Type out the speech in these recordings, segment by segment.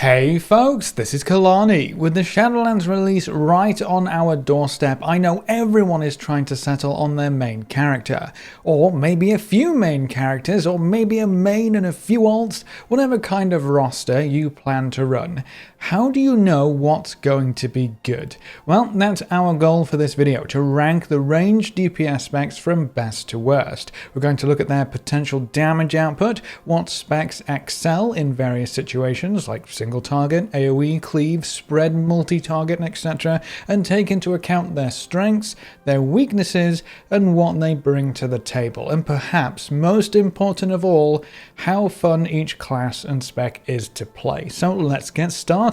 Hey folks, this is Kalani. With the Shadowlands release right on our doorstep, I know everyone is trying to settle on their main character. Or maybe a few main characters, or maybe a main and a few alts, whatever kind of roster you plan to run. How do you know what's going to be good? Well, that's our goal for this video, to rank the ranged DPS specs from best to worst. We're going to look at their potential damage output, what specs excel in various situations like single target, AoE, cleave, spread, multi-target, etc., and take into account their strengths, their weaknesses, and what they bring to the table. And perhaps most important of all, how fun each class and spec is to play. So let's get started.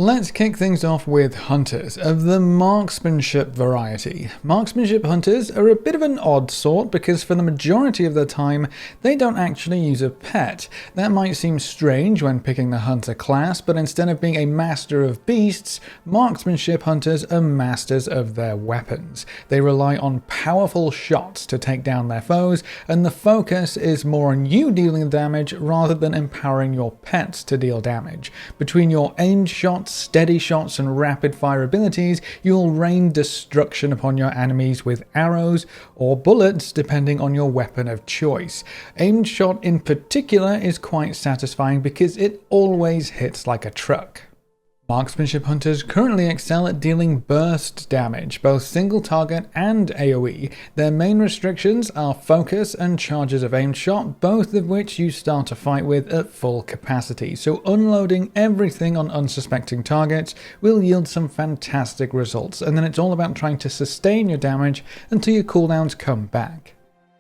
Let's kick things off with hunters of the marksmanship variety. Marksmanship hunters are a bit of an odd sort because for the majority of the time they don't actually use a pet. That might seem strange when picking the hunter class, but instead of being a master of beasts, marksmanship hunters are masters of their weapons. They rely on powerful shots to take down their foes, and the focus is more on you dealing damage rather than empowering your pets to deal damage. Between your aimed shots, steady shots, and rapid fire abilities, you'll rain destruction upon your enemies with arrows or bullets depending on your weapon of choice. Aimed shot in particular is quite satisfying because it always hits like a truck. Marksmanship hunters currently excel at dealing burst damage, both single target and AoE. Their main restrictions are focus and charges of aimed shot, both of which you start a fight with at full capacity, so unloading everything on unsuspecting targets will yield some fantastic results, and then it's all about trying to sustain your damage until your cooldowns come back.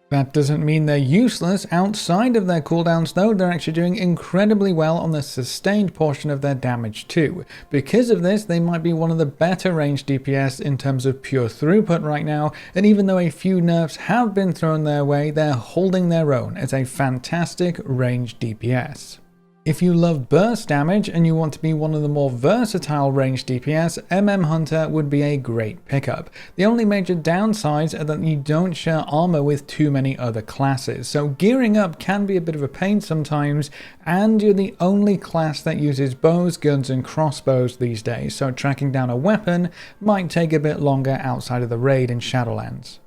That doesn't mean they're useless outside of their cooldowns though. They're actually doing incredibly well on the sustained portion of their damage too. Because of this, they might be one of the better ranged DPS in terms of pure throughput right now, and even though a few nerfs have been thrown their way, they're holding their own as a fantastic ranged DPS. If you love burst damage and you want to be one of the more versatile ranged DPS, Hunter would be a great pickup. The only major downsides are that you don't share armor with too many other classes, so gearing up can be a bit of a pain sometimes, and you're the only class that uses bows, guns, and crossbows these days, so tracking down a weapon might take a bit longer outside of the raid in Shadowlands.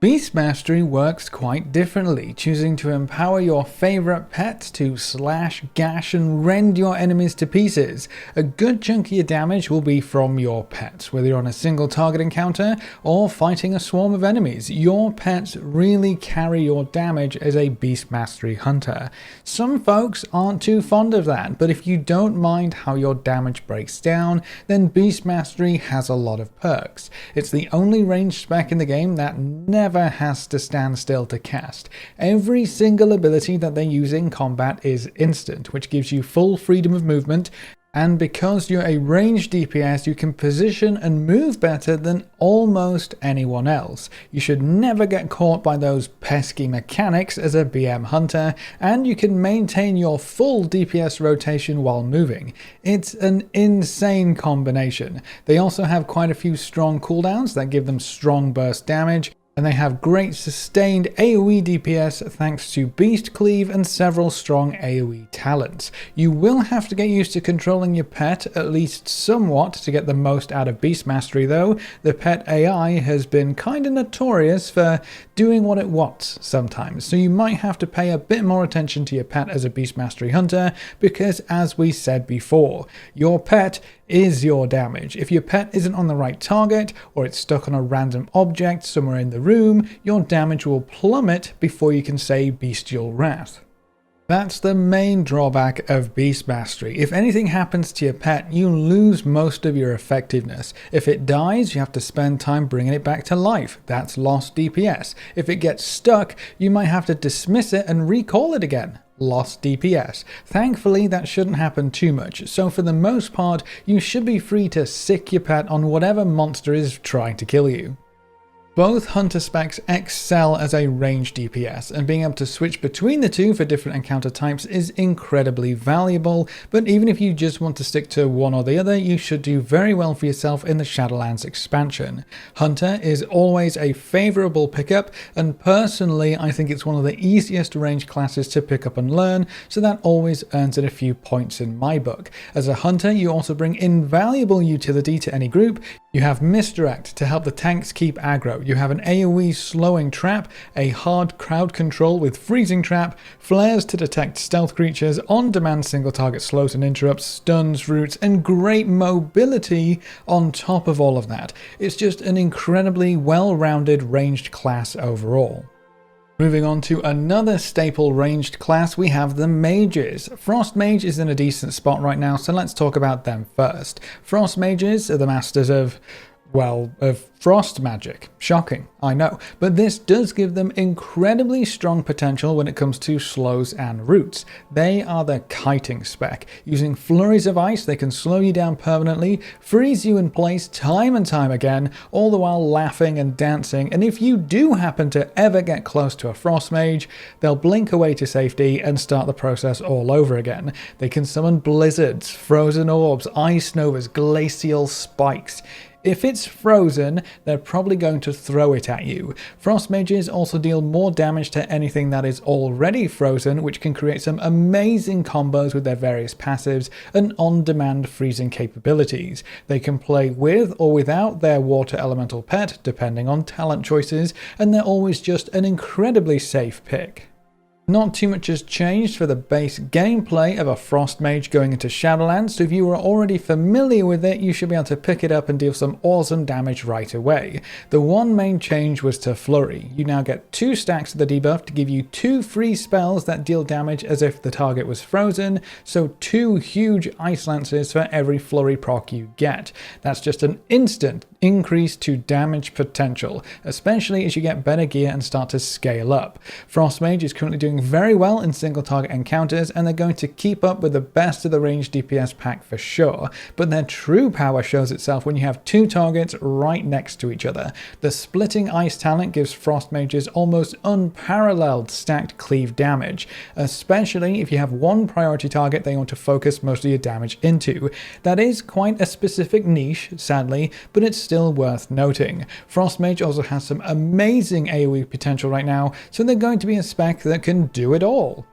Beast Mastery works quite differently, choosing to empower your favorite pets to slash, gash, and rend your enemies to pieces. A good chunk of your damage will be from your pets, whether you're on a single target encounter or fighting a swarm of enemies. Your pets really carry your damage as a Beast Mastery hunter. Some folks aren't too fond of that, but if you don't mind how your damage breaks down, then Beast Mastery has a lot of perks. It's the only ranged spec in the game that never has to stand still to cast. Every single ability that they use in combat is instant, which gives you full freedom of movement, and because you're a ranged DPS, you can position and move better than almost anyone else. You should never get caught by those pesky mechanics as a BM hunter, and you can maintain your full DPS rotation while moving. It's an insane combination. They also have quite a few strong cooldowns that give them strong burst damage, and they have great sustained AoE DPS thanks to Beast Cleave and several strong AoE talents. You will have to get used to controlling your pet at least somewhat to get the most out of Beast Mastery though. The pet AI has been kinda notorious for doing what it wants sometimes, so you might have to pay a bit more attention to your pet as a Beast Mastery hunter because, as we said before, your pet is your damage. If your pet isn't on the right target or it's stuck on a random object somewhere in the room, your damage will plummet before you can say Bestial Wrath. That's the main drawback of Beast Mastery. If anything happens to your pet, you lose most of your effectiveness. If it dies, you have to spend time bringing it back to life. That's lost DPS. If it gets stuck, you might have to dismiss it and recall it again. Lost DPS. Thankfully, that shouldn't happen too much, so for the most part, you should be free to sick your pet on whatever monster is trying to kill you. Both Hunter specs excel as a ranged DPS, and being able to switch between the two for different encounter types is incredibly valuable, but even if you just want to stick to one or the other, you should do very well for yourself in the Shadowlands expansion. Hunter is always a favourable pickup, and personally I think it's one of the easiest ranged classes to pick up and learn, so that always earns it a few points in my book. As a Hunter, you also bring invaluable utility to any group. You have Misdirect to help the tanks keep aggro. You have an AoE slowing trap, a hard crowd control with freezing trap, flares to detect stealth creatures, on-demand single target slows and interrupts, stuns, roots, and great mobility on top of all of that. It's just an incredibly well-rounded ranged class overall. Moving on to another staple ranged class, we have the mages. Frost mage is in a decent spot right now, so let's talk about them first. Frost mages are the masters of frost magic. Shocking, I know, but this does give them incredibly strong potential when it comes to slows and roots. They are the kiting spec. Using flurries of ice, they can slow you down permanently, freeze you in place time and time again, all the while laughing and dancing, and if you do happen to ever get close to a frost mage, they'll blink away to safety and start the process all over again. They can summon blizzards, frozen orbs, ice novas, glacial spikes. If it's frozen, they're probably going to throw it at you. Frost mages also deal more damage to anything that is already frozen, which can create some amazing combos with their various passives and on-demand freezing capabilities. They can play with or without their water elemental pet, depending on talent choices, and they're always just an incredibly safe pick. Not too much has changed for the base gameplay of a Frost Mage going into Shadowlands, so if you were already familiar with it, you should be able to pick it up and deal some awesome damage right away. The one main change was to Flurry. You now get 2 stacks of the debuff to give you 2 free spells that deal damage as if the target was frozen, so 2 huge Ice Lances for every Flurry proc you get. That's just an instant increase to damage potential, especially as you get better gear and start to scale up. Frost Mage is currently doing very well in single target encounters, and they're going to keep up with the best of the ranged DPS pack for sure, but their true power shows itself when you have 2 targets right next to each other. The splitting ice talent gives Frost Mages almost unparalleled stacked cleave damage, especially if you have one priority target they want to focus most of your damage into. That is quite a specific niche, sadly, but it's still worth noting. Frost Mage also has some amazing AoE potential right now, so they're going to be a spec that can do it all.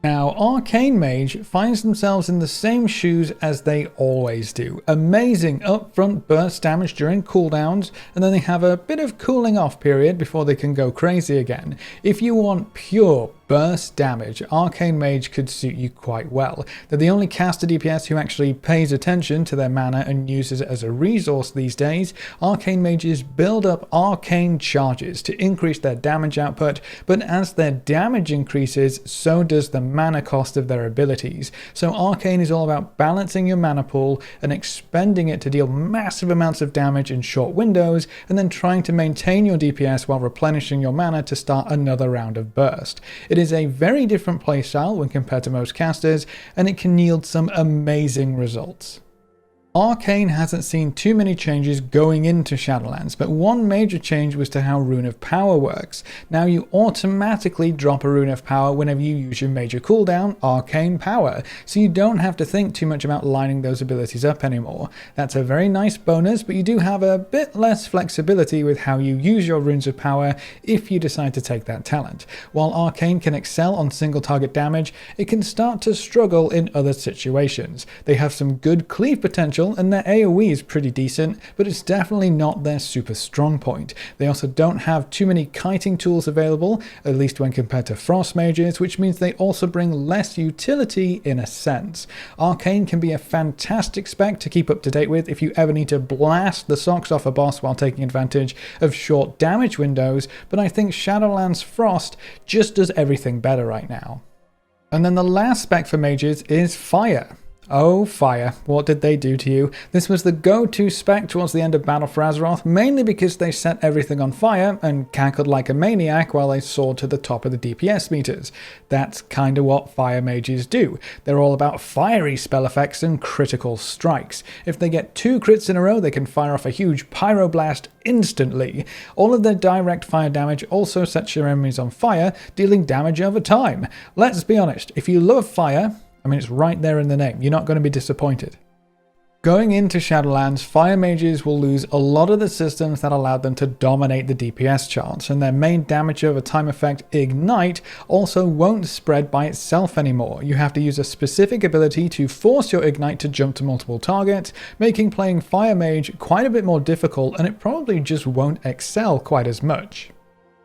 Now, Arcane Mage finds themselves in the same shoes as they always do. Amazing upfront burst damage during cooldowns, and then they have a bit of cooling off period before they can go crazy again. If you want pure burst damage, Arcane Mage could suit you quite well. They're the only caster DPS who actually pays attention to their mana and uses it as a resource these days. Arcane Mages build up arcane charges to increase their damage output, but as their damage increases, so does the mana cost of their abilities. So Arcane is all about balancing your mana pool and expending it to deal massive amounts of damage in short windows, and then trying to maintain your DPS while replenishing your mana to start another round of burst. It is a very different playstyle when compared to most casters, and it can yield some amazing results. Arcane hasn't seen too many changes going into Shadowlands, but one major change was to how Rune of Power works. Now you automatically drop a Rune of Power whenever you use your major cooldown, Arcane Power, so you don't have to think too much about lining those abilities up anymore. That's a very nice bonus, but you do have a bit less flexibility with how you use your Runes of Power if you decide to take that talent. While Arcane can excel on single target damage, it can start to struggle in other situations. They have some good cleave potential, and their AoE is pretty decent, but it's definitely not their super strong point. They also don't have too many kiting tools available, at least when compared to Frost Mages, which means they also bring less utility in a sense. Arcane can be a fantastic spec to keep up to date with if you ever need to blast the socks off a boss while taking advantage of short damage windows, but I think Shadowlands Frost just does everything better right now. And then the last spec for mages is Fire. Oh, fire. What did they do to you? This was the go-to spec towards the end of Battle for Azeroth, mainly because they set everything on fire and cackled like a maniac while they soared to the top of the DPS meters. That's kinda what fire mages do. They're all about fiery spell effects and critical strikes. If they get 2 crits in a row, they can fire off a huge pyroblast instantly. All of their direct fire damage also sets your enemies on fire, dealing damage over time. Let's be honest, if you love fire, I mean, it's right there in the name. You're not going to be disappointed. Going into Shadowlands, fire mages will lose a lot of the systems that allowed them to dominate the DPS charts, and their main damage over time effect, Ignite, also won't spread by itself anymore. You have to use a specific ability to force your Ignite to jump to multiple targets, making playing fire mage quite a bit more difficult, and it probably just won't excel quite as much.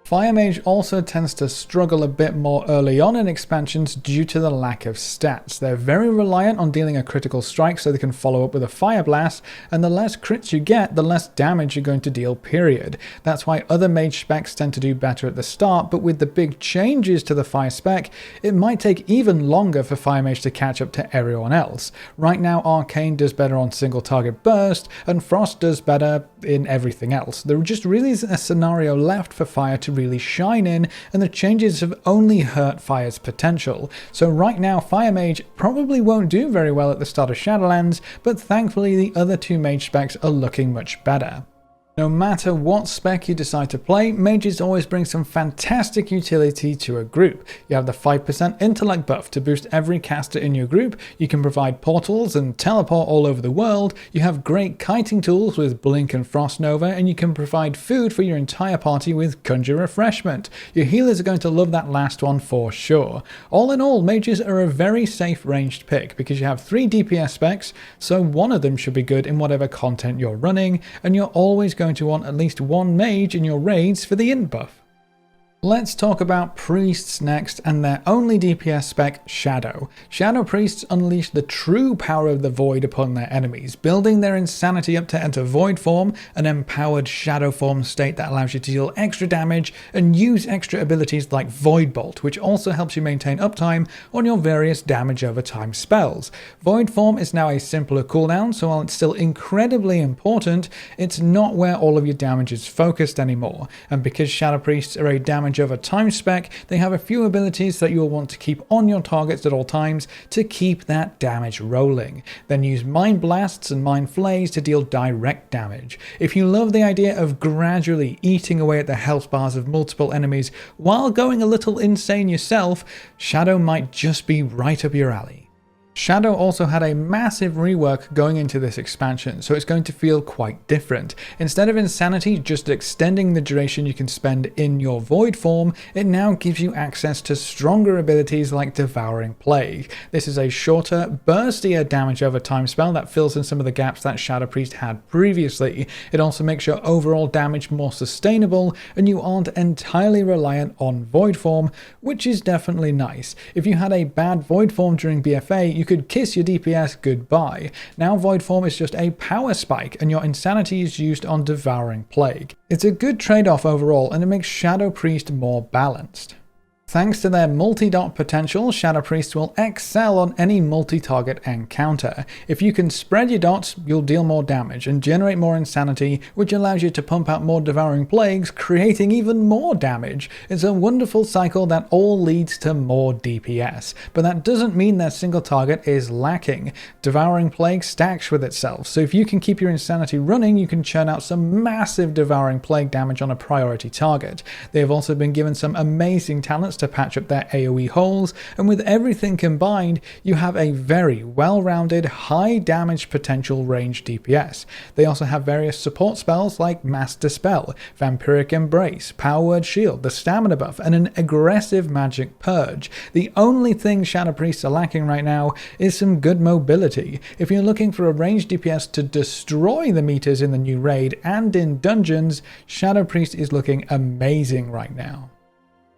Fire Mage also tends to struggle a bit more early on in expansions due to the lack of stats. They're very reliant on dealing a critical strike so they can follow up with a Fire Blast, and the less crits you get, the less damage you're going to deal, period. That's why other mage specs tend to do better at the start, but with the big changes to the Fire spec, it might take even longer for Fire Mage to catch up to everyone else. Right now, Arcane does better on single target burst, and Frost does better in everything else. There just really isn't a scenario left for Fire to really shine in, and the changes have only hurt Fire's potential. So right now, Fire Mage probably won't do very well at the start of Shadowlands, but thankfully the other 2 mage specs are looking much better. No matter what spec you decide to play, mages always bring some fantastic utility to a group. You have the 5% intellect buff to boost every caster in your group, you can provide portals and teleport all over the world, you have great kiting tools with Blink and Frost Nova, and you can provide food for your entire party with Conjure Refreshment. Your healers are going to love that last one for sure. All in all, mages are a very safe ranged pick because you have 3 DPS specs, so one of them should be good in whatever content you're running, and you're always going to want at least 1 mage in your raids for the int buff. Let's talk about priests next, and their only DPS spec, Shadow. Shadow priests unleash the true power of the void upon their enemies, building their insanity up to enter void form, an empowered shadow form state that allows you to deal extra damage and use extra abilities like Void Bolt, which also helps you maintain uptime on your various damage over time spells. Void form is now a simpler cooldown, so while it's still incredibly important, it's not where all of your damage is focused anymore, and because Shadow priests are a damage over time spec, they have a few abilities that you'll want to keep on your targets at all times to keep that damage rolling. Then use Mind Blasts and Mind Flays to deal direct damage. If you love the idea of gradually eating away at the health bars of multiple enemies while going a little insane yourself, Shadow might just be right up your alley. Shadow also had a massive rework going into this expansion, so it's going to feel quite different. Instead of Insanity just extending the duration you can spend in your Void form, it now gives you access to stronger abilities like Devouring Plague. This is a shorter, burstier damage over time spell that fills in some of the gaps that Shadow Priest had previously. It also makes your overall damage more sustainable, and you aren't entirely reliant on Void form, which is definitely nice. If you had a bad Void form during BFA, you could kiss your DPS goodbye. Now Void form is just a power spike, and your Insanity is used on Devouring Plague. It's a good trade-off overall, and it makes Shadow Priest more balanced. Thanks to their multi-dot potential, Shadow Priests will excel on any multi-target encounter. If you can spread your dots, you'll deal more damage and generate more Insanity, which allows you to pump out more Devouring Plagues, creating even more damage. It's a wonderful cycle that all leads to more DPS, but that doesn't mean their single target is lacking. Devouring Plague stacks with itself, so if you can keep your Insanity running, you can churn out some massive Devouring Plague damage on a priority target. They have also been given some amazing talents to patch up their AoE holes, and with everything combined, you have a very well-rounded, high damage potential range DPS. They also have various support spells like Mass Dispel, Vampiric Embrace, Power Word Shield, the Stamina buff, and an aggressive Magic Purge. The only thing Shadow Priests are lacking right now is some good mobility. If you're looking for a ranged DPS to destroy the meters in the new raid and in dungeons, Shadow Priest is looking amazing right now.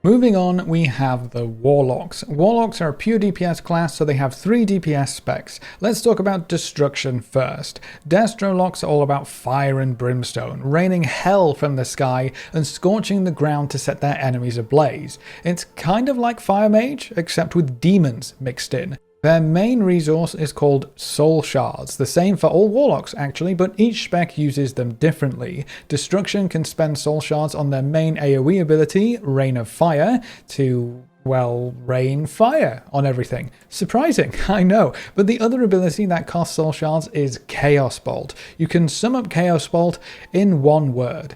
Moving on, we have the Warlocks. Warlocks are a pure DPS class, so they have 3 DPS specs. Let's talk about Destruction first. Destrolocks are all about fire and brimstone, raining hell from the sky and scorching the ground to set their enemies ablaze. It's kind of like Fire Mage, except with demons mixed in. Their main resource is called Soul Shards, the same for all Warlocks actually, but each spec uses them differently. Destruction can spend Soul Shards on their main AoE ability, Rain of Fire, to, well, rain fire on everything. Surprising, I know, but the other ability that costs Soul Shards is Chaos Bolt. You can sum up Chaos Bolt in one word: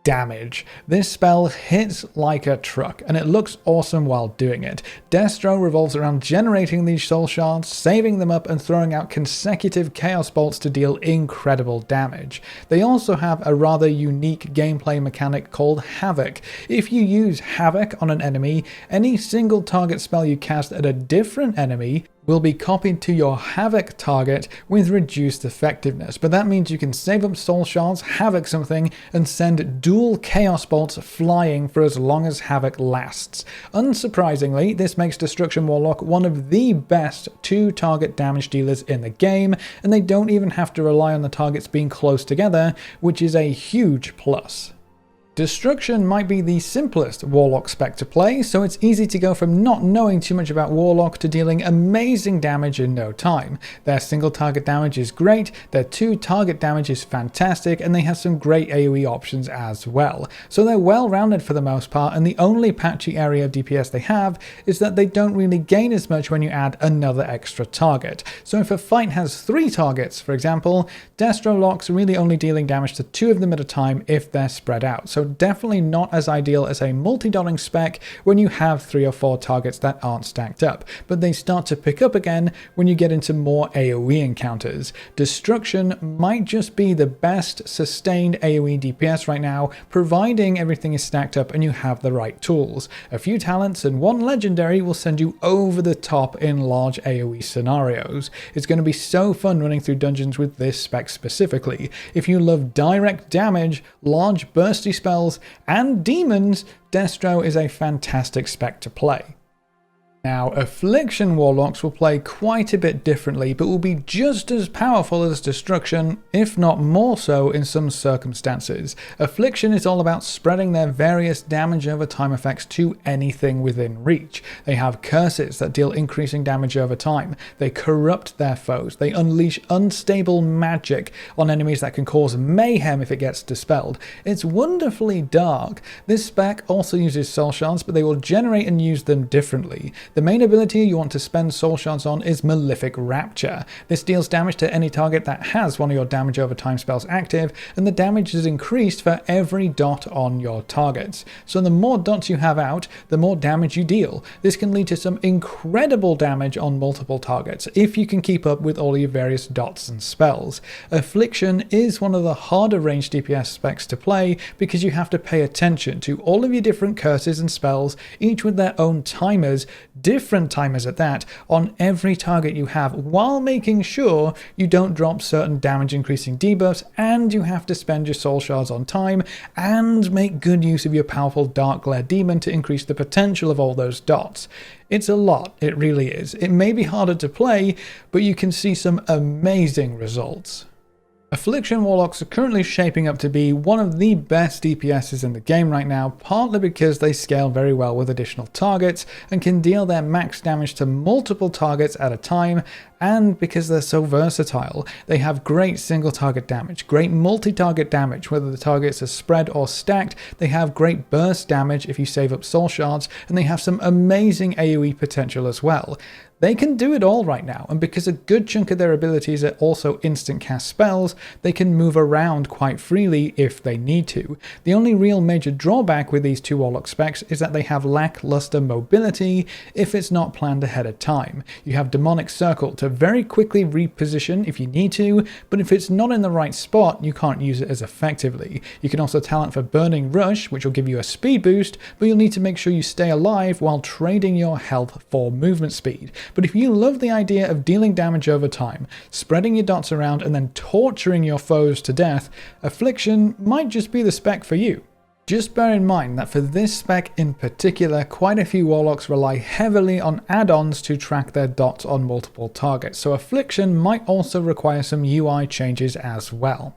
damage. This spell hits like a truck, and it looks awesome while doing it. Destro revolves around generating these soul shards, saving them up, and throwing out consecutive chaos bolts to deal incredible damage. They also have a rather unique gameplay mechanic called Havoc. If you use Havoc on an enemy, any single target spell you cast at a different enemy will be copied to your Havoc target with reduced effectiveness, but that means you can save up soul shards, Havoc something, and send dual chaos bolts flying for as long as Havoc lasts. Unsurprisingly, this makes Destruction Warlock one of the best 2-target damage dealers in the game, and they don't even have to rely on the targets being close together, which is a huge plus. Destruction might be the simplest Warlock spec to play, so it's easy to go from not knowing too much about Warlock to dealing amazing damage in no time. Their single target damage is great, their 2-target damage is fantastic, and they have some great AoE options as well. So they're well rounded for the most part, and the only patchy area of DPS they have is that they don't really gain as much when you add another extra target. So if a fight has 3 targets, for example, Destro locks really only dealing damage to 2 of them at a time if they're spread out. So definitely not as ideal as a multi-dotting spec when you have 3 or 4 targets that aren't stacked up, but they start to pick up again when you get into more AoE encounters. Destruction might just be the best sustained AoE DPS right now, providing everything is stacked up and you have the right tools. A few talents and 1 legendary will send you over the top in large AoE scenarios. It's going to be so fun running through dungeons with this spec specifically. If you love direct damage, large bursty spells, and demons, Destro is a fantastic spec to play. Now, Affliction Warlocks will play quite a bit differently, but will be just as powerful as Destruction, if not more so in some circumstances. Affliction is all about spreading their various damage over time effects to anything within reach. They have curses that deal increasing damage over time. They corrupt their foes. They unleash unstable magic on enemies that can cause mayhem if it gets dispelled. It's wonderfully dark. This spec also uses soul shards, but they will generate and use them differently. The main ability you want to spend soul shards on is Malefic Rapture. This deals damage to any target that has one of your damage over time spells active, and the damage is increased for every dot on your targets. So the more dots you have out, the more damage you deal. This can lead to some incredible damage on multiple targets, if you can keep up with all your various dots and spells. Affliction is one of the harder range DPS specs to play, because you have to pay attention to all of your different curses and spells, each with their own timers, different timers at that, on every target you have, while making sure you don't drop certain damage increasing debuffs, and you have to spend your soul shards on time, and make good use of your powerful Dark Glare Demon to increase the potential of all those dots. It's a lot, it really is. It may be harder to play, but you can see some amazing results. Affliction Warlocks are currently shaping up to be one of the best DPSs in the game right now, partly because they scale very well with additional targets and can deal their max damage to multiple targets at a time, and because they're so versatile. They have great single target damage, great multi-target damage whether the targets are spread or stacked, they have great burst damage if you save up soul shards, and they have some amazing AoE potential as well. They can do it all right now, and because a good chunk of their abilities are also instant cast spells, they can move around quite freely if they need to. The only real major drawback with these 2 Warlock specs is that they have lackluster mobility if it's not planned ahead of time. You have Demonic Circle to very quickly reposition if you need to, but if it's not in the right spot, you can't use it as effectively. You can also talent for Burning Rush, which will give you a speed boost, but you'll need to make sure you stay alive while trading your health for movement speed. But if you love the idea of dealing damage over time, spreading your dots around, and then torturing your foes to death, Affliction might just be the spec for you. Just bear in mind that for this spec in particular, quite a few Warlocks rely heavily on add-ons to track their dots on multiple targets, so Affliction might also require some UI changes as well.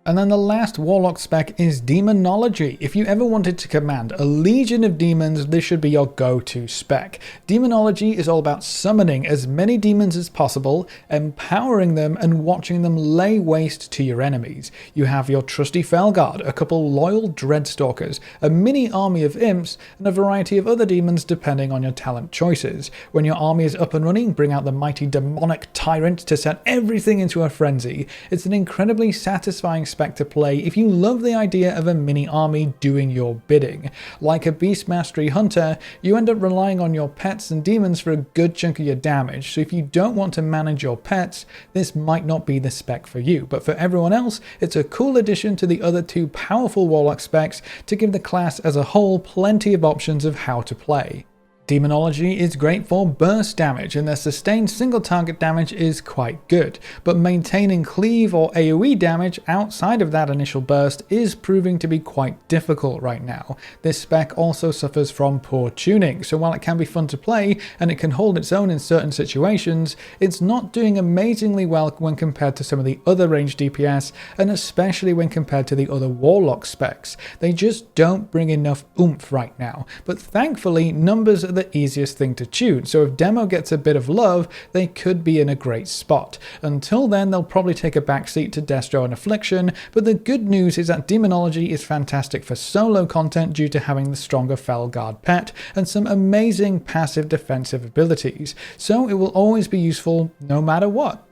And then the last Warlock spec is Demonology. If you ever wanted to command a legion of demons, this should be your go-to spec. Demonology is all about summoning as many demons as possible, empowering them, and watching them lay waste to your enemies. You have your trusty Felguard, a couple loyal Dreadstalkers, a mini army of imps, and a variety of other demons depending on your talent choices. When your army is up and running, bring out the mighty demonic tyrant to set everything into a frenzy. It's an incredibly satisfying spec to play if you love the idea of a mini army doing your bidding. Like a Beast Mastery Hunter, you end up relying on your pets and demons for a good chunk of your damage, so if you don't want to manage your pets, this might not be the spec for you, but for everyone else, it's a cool addition to the other two powerful Warlock specs to give the class as a whole plenty of options of how to play. Demonology is great for burst damage, and their sustained single target damage is quite good, but maintaining cleave or AoE damage outside of that initial burst is proving to be quite difficult right now. This spec also suffers from poor tuning, so while it can be fun to play and it can hold its own in certain situations, it's not doing amazingly well when compared to some of the other ranged DPS, and especially when compared to the other Warlock specs. They just don't bring enough oomph right now, but thankfully numbers are the easiest thing to tune, so if demo gets a bit of love, they could be in a great spot. Until then, they'll probably take a backseat to Destro and Affliction, but the good news is that Demonology is fantastic for solo content due to having the stronger Felguard pet and some amazing passive defensive abilities, so it will always be useful no matter what.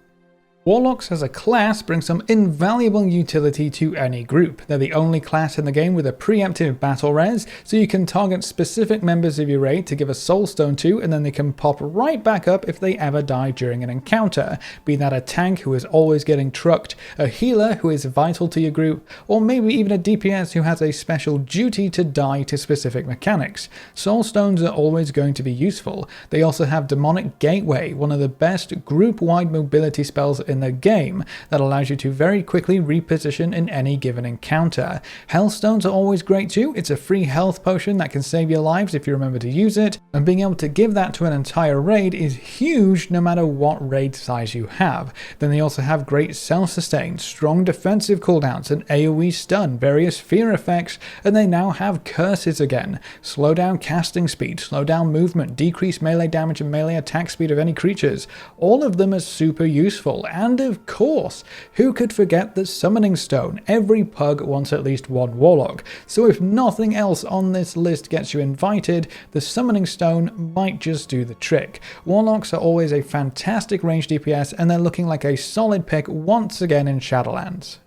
Warlocks as a class bring some invaluable utility to any group. They're the only class in the game with a preemptive battle res, so you can target specific members of your raid to give a soul stone to, and then they can pop right back up if they ever die during an encounter. Be that a tank who is always getting trucked, a healer who is vital to your group, or maybe even a DPS who has a special duty to die to specific mechanics. Soul stones are always going to be useful. They also have Demonic Gateway, one of the best group-wide mobility spells in the game that allows you to very quickly reposition in any given encounter. Hellstones are always great too. It's a free health potion that can save your lives if you remember to use it, and being able to give that to an entire raid is huge no matter what raid size you have. Then they also have great self-sustain, strong defensive cooldowns, and AoE stun, various fear effects, and they now have curses again. Slow down casting speed, slow down movement, decrease melee damage and melee attack speed of any creatures. All of them are super useful. And of course, who could forget the Summoning Stone? Every pug wants at least one Warlock, so if nothing else on this list gets you invited, the Summoning Stone might just do the trick. Warlocks are always a fantastic range DPS, and they're looking like a solid pick once again in Shadowlands.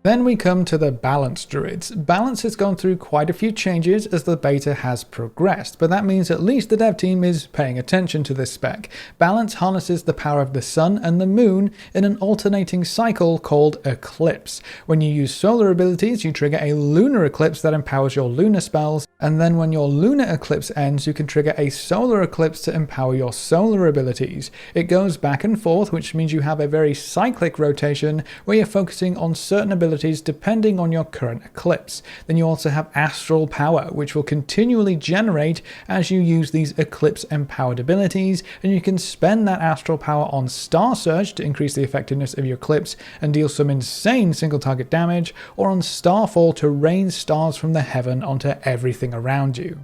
Then we come to the Balance Druids. Balance has gone through quite a few changes as the beta has progressed, but that means at least the dev team is paying attention to this spec. Balance harnesses the power of the sun and the moon in an alternating cycle called Eclipse. When you use solar abilities, you trigger a lunar eclipse that empowers your lunar spells, and then when your lunar eclipse ends, you can trigger a solar eclipse to empower your solar abilities. It goes back and forth, which means you have a very cyclic rotation where you're focusing on certain abilities depending on your current eclipse. Then you also have astral power, which will continually generate as you use these eclipse empowered abilities, and you can spend that astral power on Star Surge to increase the effectiveness of your eclipse and deal some insane single target damage, or on Starfall to rain stars from the heaven onto everything around you.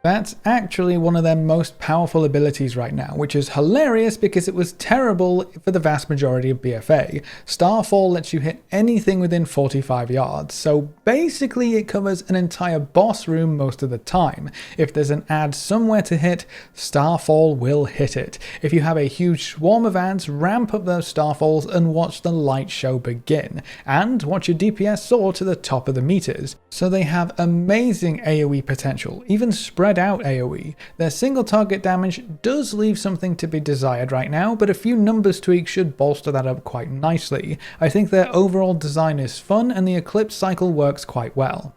That's actually one of their most powerful abilities right now, which is hilarious because it was terrible for the vast majority of BFA. Starfall lets you hit anything within 45 yards, so basically it covers an entire boss room most of the time. If there's an ad somewhere to hit, Starfall will hit it. If you have a huge swarm of ads, ramp up those Starfalls and watch the light show begin, and watch your DPS soar to the top of the meters. So they have amazing AoE potential, even spread out AoE. Their single target damage does leave something to be desired right now, but a few numbers tweaks should bolster that up quite nicely. I think their overall design is fun and the Eclipse cycle works quite well.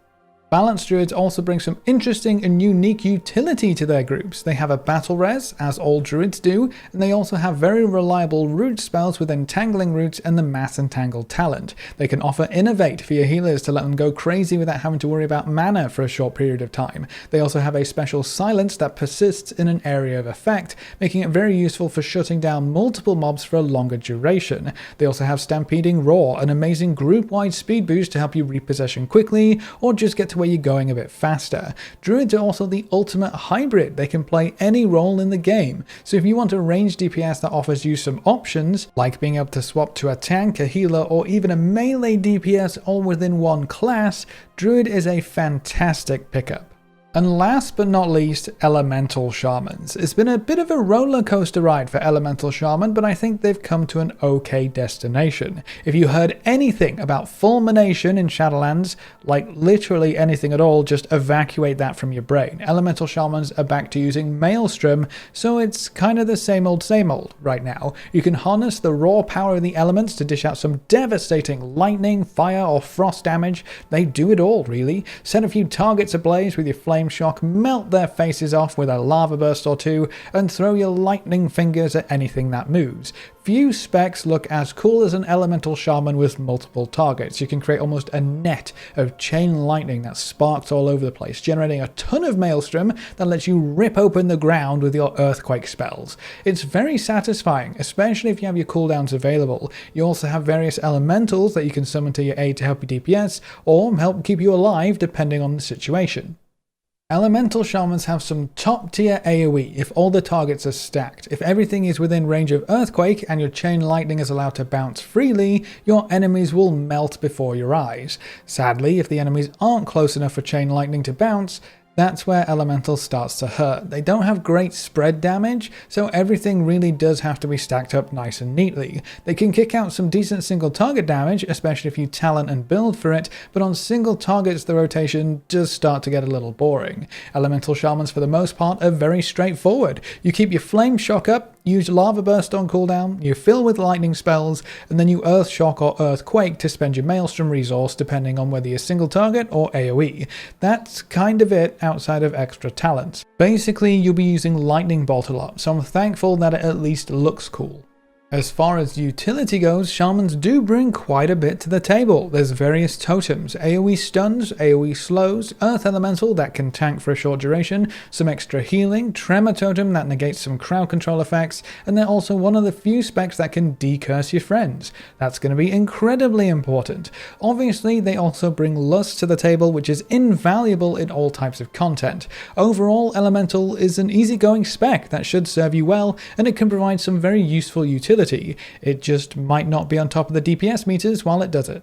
Balanced Druids also bring some interesting and unique utility to their groups. They have a battle res, as all Druids do, and they also have very reliable root spells with Entangling Roots and the Mass Entangle talent. They can offer Innovate for your healers to let them go crazy without having to worry about mana for a short period of time. They also have a special Silence that persists in an area of effect, making it very useful for shutting down multiple mobs for a longer duration. They also have Stampeding Roar, an amazing group-wide speed boost to help you repossession quickly, or just get to where you're going a bit faster. Druids are also the ultimate hybrid. They can play any role in the game. So if you want a ranged DPS that offers you some options, like being able to swap to a tank, a healer, or even a melee DPS all within one class, Druid is a fantastic pickup. And last but not least, Elemental Shamans. It's been a bit of a roller coaster ride for Elemental Shaman, but I think they've come to an okay destination. If you heard anything about Fulmination in Shadowlands, like literally anything at all, just evacuate that from your brain. Elemental Shamans are back to using Maelstrom, so it's kind of the same old right now. You can harness the raw power of the elements to dish out some devastating lightning, fire, or frost damage. They do it all, really. Set a few targets ablaze with your flame shock, melt their faces off with a lava burst or two, and throw your lightning fingers at anything that moves. Few specs look as cool as an Elemental Shaman with multiple targets. You can create almost a net of chain lightning that sparks all over the place, generating a ton of Maelstrom that lets you rip open the ground with your Earthquake spells. It's very satisfying, especially if you have your cooldowns available. You also have various elementals that you can summon to your aid to help you DPS, or help keep you alive depending on the situation. Elemental Shamans have some top tier AoE if all the targets are stacked. If everything is within range of Earthquake and your chain lightning is allowed to bounce freely, your enemies will melt before your eyes. Sadly, if the enemies aren't close enough for chain lightning to bounce, that's where Elemental starts to hurt. They don't have great spread damage, so everything really does have to be stacked up nice and neatly. They can kick out some decent single target damage, especially if you talent and build for it, but on single targets the rotation does start to get a little boring. Elemental Shamans for the most part are very straightforward. You keep your Flame Shock up, use Lava Burst on cooldown, you fill with lightning spells, and then you Earth Shock or Earthquake to spend your Maelstrom resource depending on whether you're single target or AoE. That's kind of it outside of extra talents. Basically, you'll be using Lightning Bolt a lot, so I'm thankful that it at least looks cool. As far as utility goes, Shamans do bring quite a bit to the table. There's various totems, AoE stuns, AoE slows, Earth Elemental that can tank for a short duration, some extra healing, Tremor Totem that negates some crowd control effects, and they're also one of the few specs that can decurse your friends. That's going to be incredibly important. Obviously, they also bring Lust to the table, which is invaluable in all types of content. Overall, Elemental is an easygoing spec that should serve you well, and it can provide some very useful utility. It just might not be on top of the DPS meters while it does it.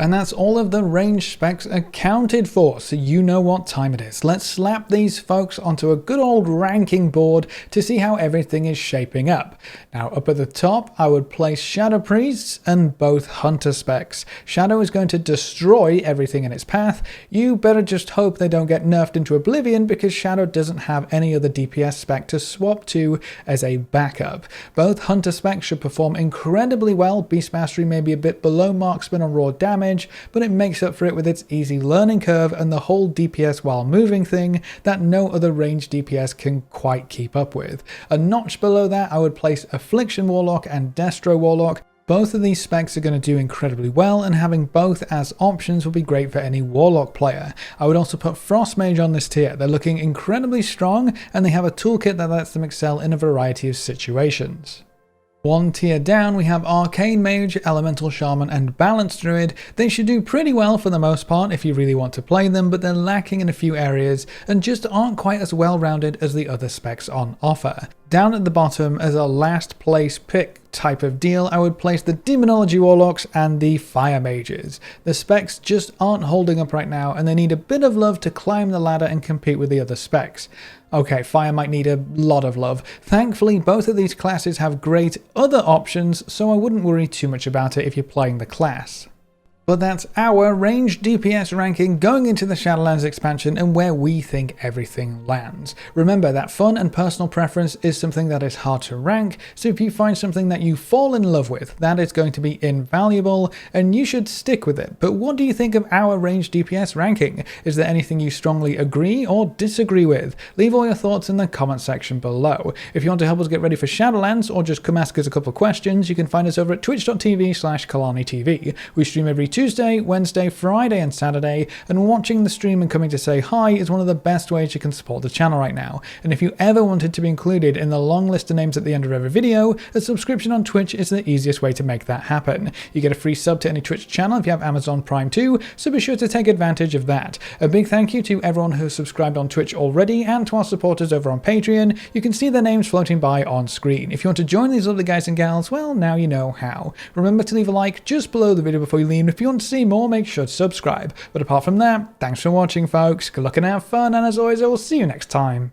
And that's all of the range specs accounted for, so you know what time it is. Let's slap these folks onto a good old ranking board to see how everything is shaping up. Now, up at the top, I would place Shadow Priests and both Hunter specs. Shadow is going to destroy everything in its path. You better just hope they don't get nerfed into oblivion, because Shadow doesn't have any other DPS spec to swap to as a backup. Both Hunter specs should perform incredibly well. Beast Mastery may be a bit below Marksman on raw damage, but it makes up for it with its easy learning curve and the whole DPS while moving thing that no other ranged DPS can quite keep up with. A notch below that, I would place Affliction Warlock and Destro Warlock. Both of these specs are going to do incredibly well, and having both as options will be great for any Warlock player. I would also put Frost Mage on this tier. They're looking incredibly strong, and they have a toolkit that lets them excel in a variety of situations. One tier down, we have Arcane Mage, Elemental Shaman, and Balanced Druid. They should do pretty well for the most part if you really want to play them, but they're lacking in a few areas and just aren't quite as well-rounded as the other specs on offer. Down at the bottom, as a last place pick type of deal, I would place the Demonology Warlocks and the Fire Mages. The specs just aren't holding up right now, and they need a bit of love to climb the ladder and compete with the other specs. Okay, Fire might need a lot of love. Thankfully, both of these classes have great other options, so I wouldn't worry too much about it if you're playing the class. But that's our ranged DPS ranking going into the Shadowlands expansion and where we think everything lands. Remember that fun and personal preference is something that is hard to rank, so if you find something that you fall in love with, that is going to be invaluable and you should stick with it. But what do you think of our ranged DPS ranking? Is there anything you strongly agree or disagree with? Leave all your thoughts in the comment section below. If you want to help us get ready for Shadowlands or just come ask us a couple of questions, you can find us over at twitch.tv/KalaniTV. We stream every Tuesday, Wednesday, Friday and Saturday, and watching the stream and coming to say hi is one of the best ways you can support the channel right now. And if you ever wanted to be included in the long list of names at the end of every video, a subscription on Twitch is the easiest way to make that happen. You get a free sub to any Twitch channel if you have Amazon Prime too, so be sure to take advantage of that. A big thank you to everyone who has subscribed on Twitch already and to our supporters over on Patreon. You can see their names floating by on screen. If you want to join these lovely guys and gals, well, now you know how. Remember to leave a like just below the video before you leave. If you want to see more, make sure to subscribe. But apart from that, thanks for watching folks, good luck and have fun, and as always I will see you next time.